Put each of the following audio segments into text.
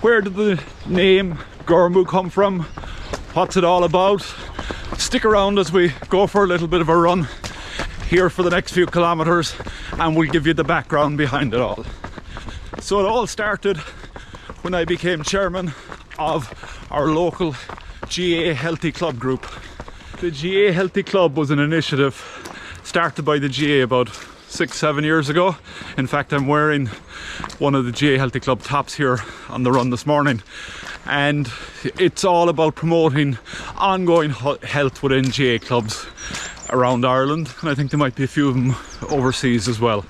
Where did the name Gormú come from? What's it all about? Stick around as we go for a little bit of a run here for the next few kilometers, and we'll give you the background behind it all. So it all started when I became chairman of our local GAA Healthy Club group. The GAA Healthy Club was an initiative started by the GAA about 6-7 years ago. In fact, I'm wearing one of the GAA Healthy Club tops here on the run this morning, and it's all about promoting ongoing health within GAA clubs around Ireland, and I think there might be a few of them overseas as well.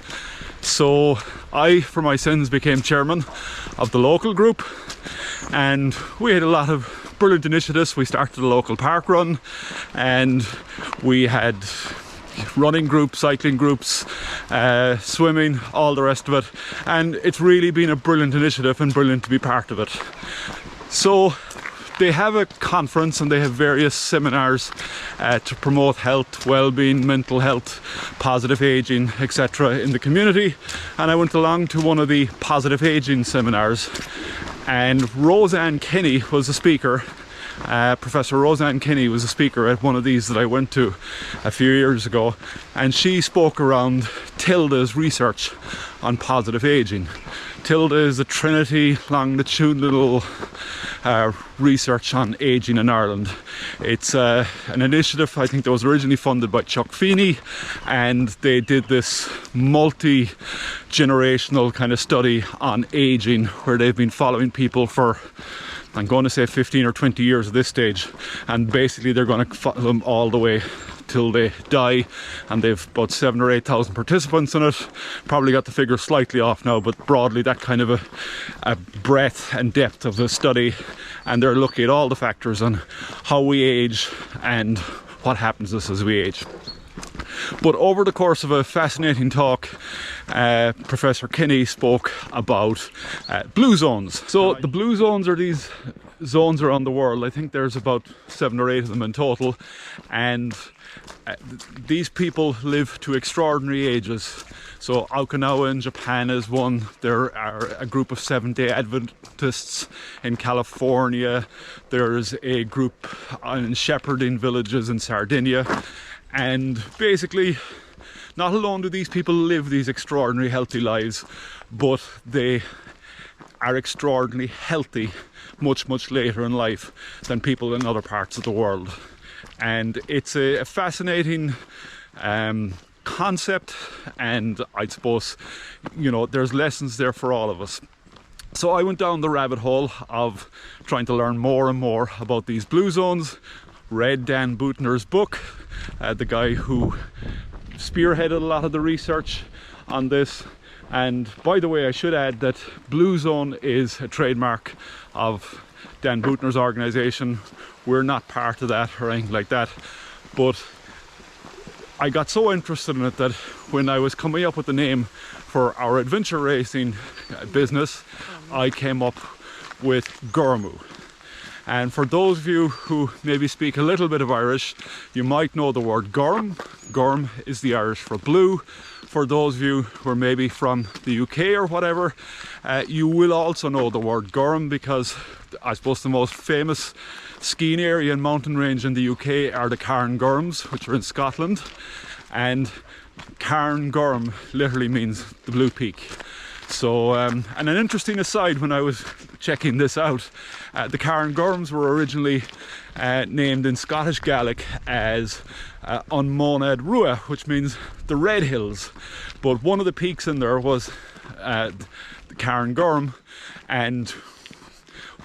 So I, for my sins, became chairman of the local group, and we had a lot of brilliant initiatives. We started a local park run, and we had running groups, cycling groups, swimming, all the rest of it, and it's really been a brilliant initiative and brilliant to be part of it. So they have a conference and they have various seminars to promote health, well-being, mental health, positive aging, etc. in the community, and I went along to one of the positive aging seminars, and Roseanne Kenny was a speaker. Professor Roseanne Kenny was a speaker at one of these that I went to a few years ago, and she spoke around TILDA's research on positive aging. TILDA is the Trinity Longitudinal research on aging in Ireland. It's an initiative, I think, that was originally funded by Chuck Feeney, and they did this multi-generational kind of study on aging where they've been following people for, I'm going to say 15 or 20 years at this stage, and basically they're going to follow them all the way till they die, and they've about 7,000 or 8,000 participants in it. Probably got the figure slightly off now, but broadly that kind of a breadth and depth of the study, and they're looking at all the factors on how we age and what happens to us as we age. But over the course of a fascinating talk, Professor Kenny spoke about blue zones. So the blue zones are these zones around the world. I think there's about 7 or 8 of them in total, and these people live to extraordinary ages. So Okinawa in Japan is one. There are a group of Seventh-day Adventists in California. There's a group in shepherding villages in Sardinia. And basically, not alone do these people live these extraordinary healthy lives, but they are extraordinarily healthy much later in life than people in other parts of the world. And it's a fascinating concept, and I suppose, you know, there's lessons there for all of us. So I went down the rabbit hole of trying to learn more and more about these blue zones, read Dan Buettner's book, the guy who spearheaded a lot of the research on this. And by the way, I should add that Blue Zone is a trademark of Dan Buettner's organisation. We're not part of that or anything like that, but I got so interested in it that when I was coming up with the name for our adventure racing business, I came up with Gormú. And for those of you who maybe speak a little bit of Irish, you might know the word gorm. Gorm is the Irish for blue. For those of you who are maybe from the UK or whatever, you will also know the word gorm, because I suppose the most famous skiing area and mountain range in the UK are the Cairngorms, which are in Scotland. And Cairngorm literally means the blue peak. So, and an interesting aside, when I was checking this out, the Cairngorms were originally named in Scottish Gaelic as An Monad Rua, which means the Red Hills. But one of the peaks in there was the Cairngorm, and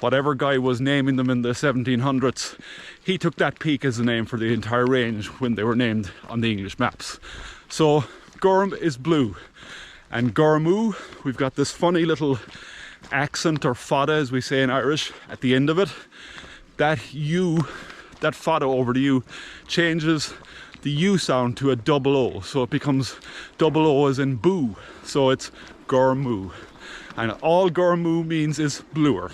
whatever guy was naming them in the 1700s, he took that peak as the name for the entire range when they were named on the English maps. So Gorm is blue. And Gormú, we've got this funny little accent, or fada as we say in Irish, at the end of it. That U, that fada over the U, changes the U sound to a double O. So it becomes double O as in boo. So it's Gormú. And all Gormú means is bluer.